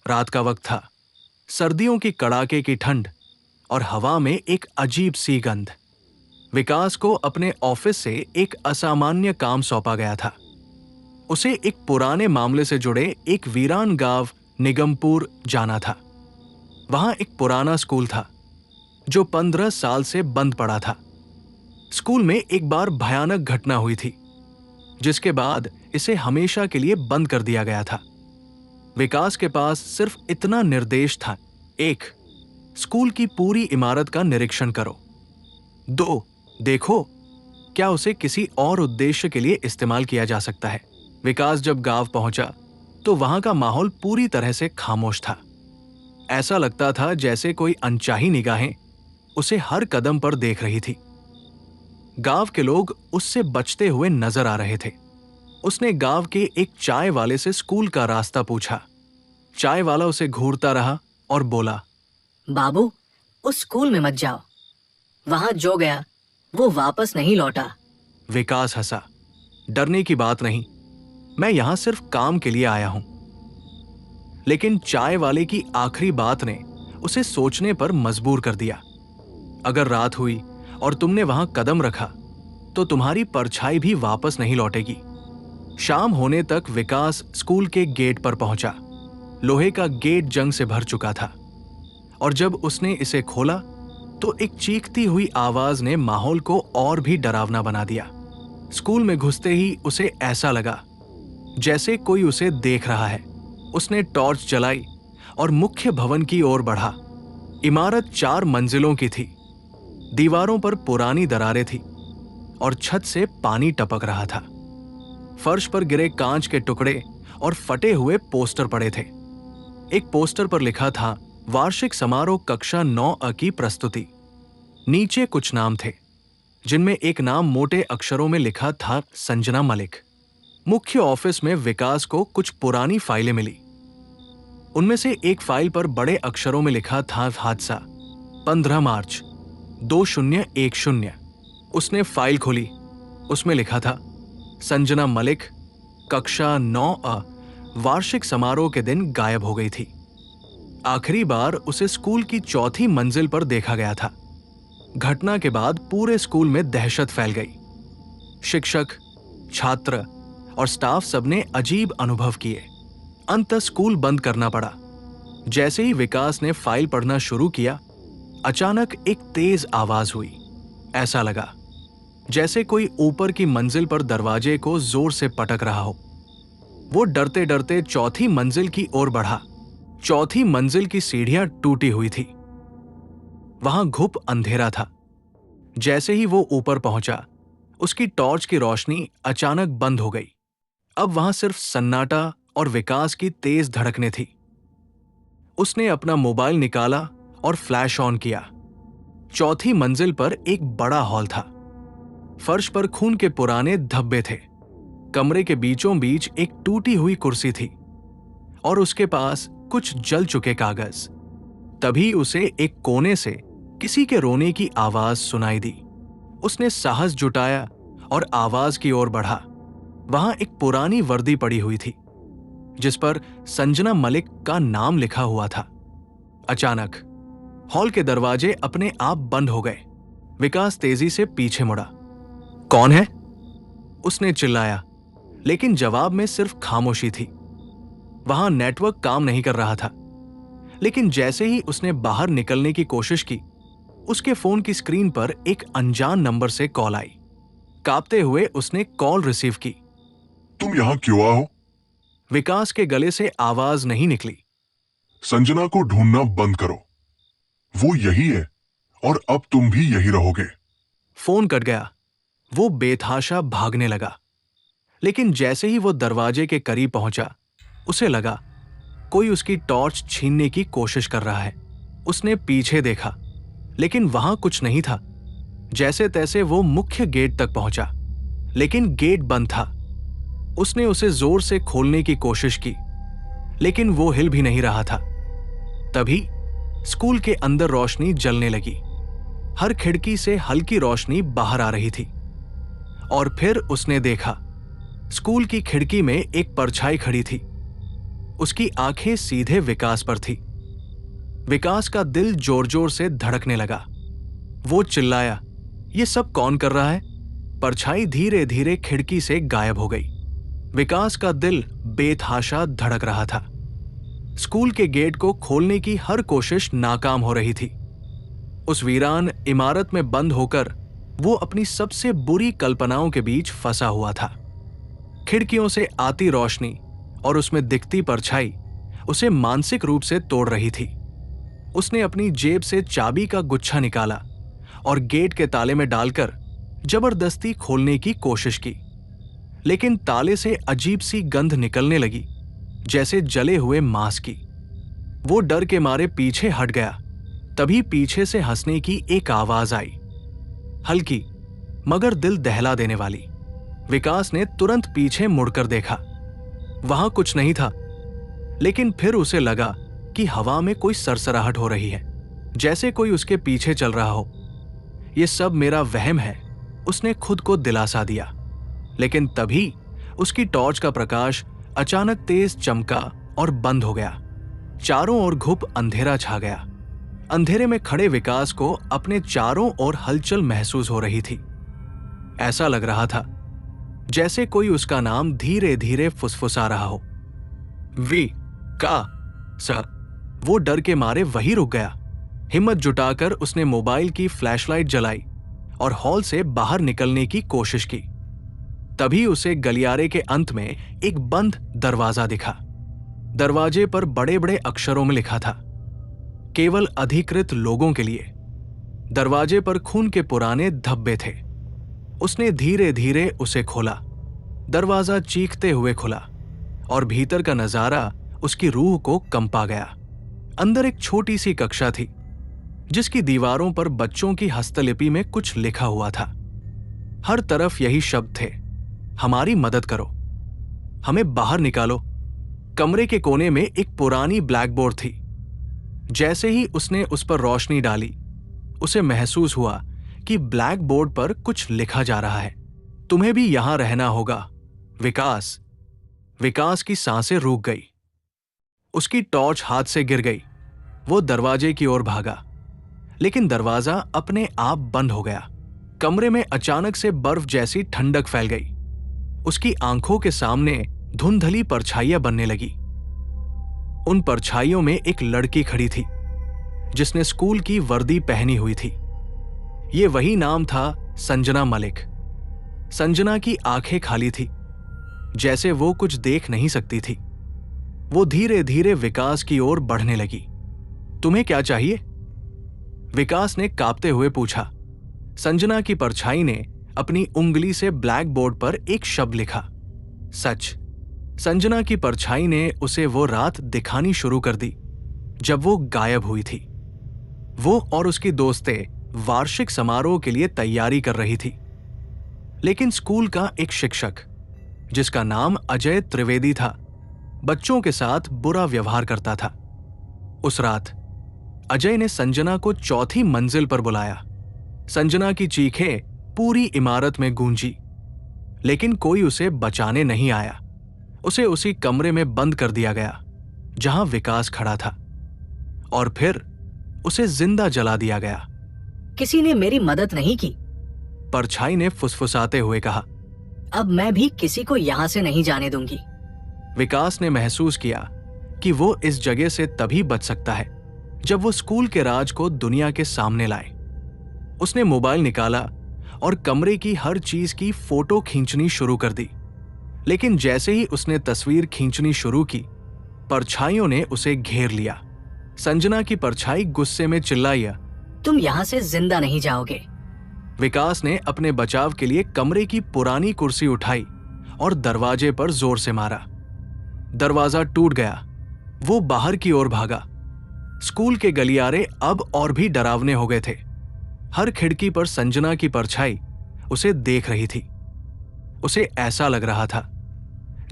रात का वक्त था, सर्दियों की कड़ाके की ठंड और हवा में एक अजीब सी गंध। विकास को अपने ऑफिस से एक असामान्य काम सौंपा गया था। उसे एक पुराने मामले से जुड़े एक वीरान गांव निगमपुर जाना था। वहां एक पुराना स्कूल था जो 15 साल से बंद पड़ा था। स्कूल में एक बार भयानक घटना हुई थी, जिसके बाद इसे हमेशा के लिए बंद कर दिया गया था। विकास के पास सिर्फ इतना निर्देश था: 1. स्कूल की पूरी इमारत का निरीक्षण करो। 2. देखो क्या उसे किसी और उद्देश्य के लिए इस्तेमाल किया जा सकता है। विकास जब गांव पहुंचा तो वहां का माहौल पूरी तरह से खामोश था। ऐसा लगता था जैसे कोई अनचाही निगाहें उसे हर कदम पर देख रही थी। गांव के लोग उससे बचते हुए नजर आ रहे थे। उसने गांव के एक चाय वाले से स्कूल का रास्ता पूछा। चाय वाला उसे घूरता रहा और बोला, बाबू, उस स्कूल में मत जाओ। वहां जो गया वो वापस नहीं लौटा। विकास हंसा। डरने की बात नहीं, मैं यहां सिर्फ काम के लिए आया हूं। लेकिन चाय वाले की आखिरी बात ने उसे सोचने पर मजबूर कर दिया। अगर रात हुई और तुमने वहां कदम रखा तो तुम्हारी परछाई भी वापस नहीं लौटेगी। शाम होने तक विकास स्कूल के गेट पर पहुंचा। लोहे का गेट जंग से भर चुका था और जब उसने इसे खोला तो एक चीखती हुई आवाज ने माहौल को और भी डरावना बना दिया। स्कूल में घुसते ही उसे ऐसा लगा जैसे कोई उसे देख रहा है। उसने टॉर्च जलाई और मुख्य भवन की ओर बढ़ा। इमारत 4 मंजिलों की थी। दीवारों पर पुरानी दरारें थी और छत से पानी टपक रहा था। फर्श पर गिरे कांच के टुकड़े और फटे हुए पोस्टर पड़े थे। एक पोस्टर पर लिखा था, वार्षिक समारोह कक्षा 9A की प्रस्तुति। नीचे कुछ नाम थे, जिनमें एक नाम मोटे अक्षरों में लिखा था, संजना मलिक। मुख्य ऑफिस में विकास को कुछ पुरानी फाइलें मिली। उनमें से एक फाइल पर बड़े अक्षरों में लिखा था, हादसा 15 मार्च 2010। उसने फाइल खोली। उसमें लिखा था, संजना मलिक कक्षा 9A वार्षिक समारोह के दिन गायब हो गई थी। आखिरी बार उसे स्कूल की 4थी मंजिल पर देखा गया था। घटना के बाद पूरे स्कूल में दहशत फैल गई। शिक्षक, छात्र और स्टाफ सबने अजीब अनुभव किए। अंततः स्कूल बंद करना पड़ा। जैसे ही विकास ने फाइल पढ़ना शुरू किया, अचानक एक तेज आवाज हुई। ऐसा लगा जैसे कोई ऊपर की मंजिल पर दरवाजे को जोर से पटक रहा हो। वो डरते डरते 4थी मंजिल की ओर बढ़ा। 4थी मंजिल की सीढ़ियां टूटी हुई थी। वहां घुप अंधेरा था। जैसे ही वो ऊपर पहुंचा, उसकी टॉर्च की रोशनी अचानक बंद हो गई। अब वहां सिर्फ सन्नाटा और विकास की तेज धड़कनें थी। उसने अपना मोबाइल निकाला और फ्लैश ऑन किया। 4थी मंजिल पर एक बड़ा हॉल था। फर्श पर खून के पुराने धब्बे थे। कमरे के बीचों बीच एक टूटी हुई कुर्सी थी और उसके पास कुछ जल चुके कागज। तभी उसे एक कोने से किसी के रोने की आवाज सुनाई दी। उसने साहस जुटाया और आवाज की ओर बढ़ा। वहां एक पुरानी वर्दी पड़ी हुई थी जिस पर संजना मलिक का नाम लिखा हुआ था। अचानक हॉल के दरवाजे अपने आप बंद हो गए। विकास तेजी से पीछे मुड़ा। कौन है? उसने चिल्लाया, लेकिन जवाब में सिर्फ खामोशी थी। वहां नेटवर्क काम नहीं कर रहा था। लेकिन जैसे ही उसने बाहर निकलने की कोशिश की, उसके फोन की स्क्रीन पर एक अनजान नंबर से कॉल आई। कांपते हुए उसने कॉल रिसीव की। तुम यहाँ क्यों आओ? विकास के गले से आवाज नहीं निकली। संजना को ढूंढना बंद करो। वो यही है और अब तुम भी यही रहोगे। फोन कट गया। वो बेतहाशा भागने लगा। लेकिन जैसे ही वो दरवाजे के करीब पहुंचा, उसे लगा कोई उसकी टॉर्च छीनने की कोशिश कर रहा है। उसने पीछे देखा, लेकिन वहां कुछ नहीं था। जैसे तैसे वो मुख्य गेट तक पहुंचा, लेकिन गेट बंद था। उसने उसे जोर से खोलने की कोशिश की, लेकिन वो हिल भी नहीं रहा था। तभी स्कूल के अंदर रोशनी जलने लगी। हर खिड़की से हल्की रोशनी बाहर आ रही थी। और फिर उसने देखा, स्कूल की खिड़की में एक परछाई खड़ी थी। उसकी आंखें सीधे विकास पर थी। विकास का दिल जोर जोर से धड़कने लगा। वो चिल्लाया, ये सब कौन कर रहा है? परछाई धीरे धीरे खिड़की से गायब हो गई। विकास का दिल बेतहाशा धड़क रहा था। स्कूल के गेट को खोलने की हर कोशिश नाकाम हो रही थी। उस वीरान इमारत में बंद होकर वो अपनी सबसे बुरी कल्पनाओं के बीच फंसा हुआ था। खिड़कियों से आती रोशनी और उसमें दिखती परछाई उसे मानसिक रूप से तोड़ रही थी। उसने अपनी जेब से चाबी का गुच्छा निकाला और गेट के ताले में डालकर जबरदस्ती खोलने की कोशिश की, लेकिन ताले से अजीब सी गंध निकलने लगी, जैसे जले हुए मांस की। वो डर के मारे पीछे हट गया। तभी पीछे से हंसने की एक आवाज आई, हल्की मगर दिल दहला देने वाली। विकास ने तुरंत पीछे मुड़कर देखा। वहां कुछ नहीं था, लेकिन फिर उसे लगा कि हवा में कोई सरसराहट हो रही है, जैसे कोई उसके पीछे चल रहा हो। यह सब मेरा वहम है, उसने खुद को दिलासा दिया। लेकिन तभी उसकी टॉर्च का प्रकाश अचानक तेज चमका और बंद हो गया। चारों ओर घुप अंधेरा छा गया। अंधेरे में खड़े विकास को अपने चारों ओर हलचल महसूस हो रही थी। ऐसा लग रहा था जैसे कोई उसका नाम धीरे धीरे फुसफुसा रहा हो, वी का सर। वो डर के मारे वहीं रुक गया। हिम्मत जुटाकर उसने मोबाइल की फ्लैशलाइट जलाई और हॉल से बाहर निकलने की कोशिश की। तभी उसे गलियारे के अंत में एक बंद दरवाजा दिखा। दरवाजे पर बड़े बड़े अक्षरों में लिखा था, केवल अधिकृत लोगों के लिए। दरवाजे पर खून के पुराने धब्बे थे। उसने धीरे धीरे उसे खोला। दरवाजा चीखते हुए खुला और भीतर का नजारा उसकी रूह को कंपा गया। अंदर एक छोटी सी कक्षा थी, जिसकी दीवारों पर बच्चों की हस्तलिपि में कुछ लिखा हुआ था। हर तरफ यही शब्द थे, हमारी मदद करो, हमें बाहर निकालो। कमरे के कोने में एक पुरानी ब्लैकबोर्ड थी। जैसे ही उसने उस पर रोशनी डाली, उसे महसूस हुआ कि ब्लैक बोर्ड पर कुछ लिखा जा रहा है, तुम्हें भी यहां रहना होगा विकास। विकास की सांसें रुक गई। उसकी टॉर्च हाथ से गिर गई। वो दरवाजे की ओर भागा, लेकिन दरवाजा अपने आप बंद हो गया। कमरे में अचानक से बर्फ जैसी ठंडक फैल गई। उसकी आंखों के सामने धुंधली परछाइयां बनने लगी। उन परछाइयों में एक लड़की खड़ी थी, जिसने स्कूल की वर्दी पहनी हुई थी। ये वही नाम था, संजना मलिक। संजना की आंखें खाली थी, जैसे वो कुछ देख नहीं सकती थी। वो धीरे धीरे विकास की ओर बढ़ने लगी। तुम्हें क्या चाहिए? विकास ने कांपते हुए पूछा। संजना की परछाई ने अपनी उंगली से ब्लैक बोर्ड पर एक शब्द लिखा, सच। संजना की परछाई ने उसे वो रात दिखानी शुरू कर दी जब वो गायब हुई थी। वो और उसकी दोस्तें वार्षिक समारोह के लिए तैयारी कर रही थी, लेकिन स्कूल का एक शिक्षक, जिसका नाम अजय त्रिवेदी था, बच्चों के साथ बुरा व्यवहार करता था। उस रात अजय ने संजना को चौथी मंजिल पर बुलाया। संजना की चीखें पूरी इमारत में गूंजी, लेकिन कोई उसे बचाने नहीं आया। उसे उसी कमरे में बंद कर दिया गया जहां विकास खड़ा था, और फिर उसे जिंदा जला दिया गया। किसी ने मेरी मदद नहीं की, परछाई ने फुसफुसाते हुए कहा। अब मैं भी किसी को यहां से नहीं जाने दूंगी। विकास ने महसूस किया कि वो इस जगह से तभी बच सकता है जब वो स्कूल के राज को दुनिया के सामने लाए। उसने मोबाइल निकाला और कमरे की हर चीज की फोटो खींचनी शुरू कर दी, लेकिन जैसे ही उसने तस्वीर खींचनी शुरू की, परछाइयों ने उसे घेर लिया। संजना की परछाई गुस्से में चिल्लाई, तुम यहां से जिंदा नहीं जाओगे। विकास ने अपने बचाव के लिए कमरे की पुरानी कुर्सी उठाई और दरवाजे पर जोर से मारा। दरवाजा टूट गया। वो बाहर की ओर भागा। स्कूल के गलियारे अब और भी डरावने हो गए थे। हर खिड़की पर संजना की परछाई उसे देख रही थी। उसे ऐसा लग रहा था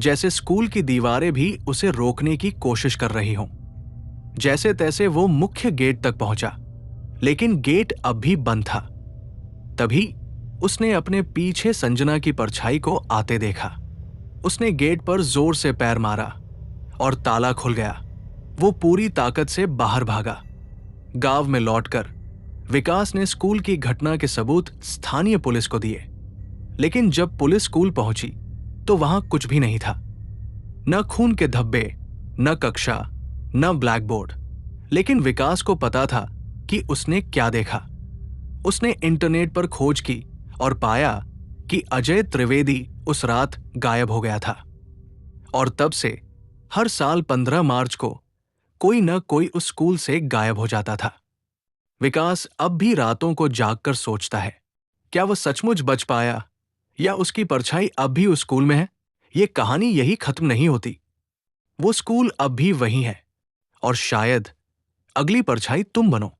जैसे स्कूल की दीवारें भी उसे रोकने की कोशिश कर रही हों। जैसे तैसे वो मुख्य गेट तक पहुंचा, लेकिन गेट अब भी बंद था। तभी उसने अपने पीछे संजना की परछाई को आते देखा। उसने गेट पर जोर से पैर मारा और ताला खुल गया। वो पूरी ताकत से बाहर भागा। गांव में लौटकर विकास ने स्कूल की घटना के सबूत स्थानीय पुलिस को दिए, लेकिन जब पुलिस स्कूल पहुंची तो वहां कुछ भी नहीं था। न खून के धब्बे, न कक्षा, न ब्लैक बोर्ड। लेकिन विकास को पता था कि उसने क्या देखा। उसने इंटरनेट पर खोज की और पाया कि अजय त्रिवेदी उस रात गायब हो गया था। और तब से हर साल 15 मार्च को कोई न कोई उस स्कूल से गायब हो जाता था। विकास अब भी रातों को जागकर सोचता है, क्या वो सचमुच बच पाया या उसकी परछाई अब भी उस स्कूल में है? ये कहानी यही खत्म नहीं होती। वो स्कूल अब भी वही है और शायद अगली परछाई तुम बनो।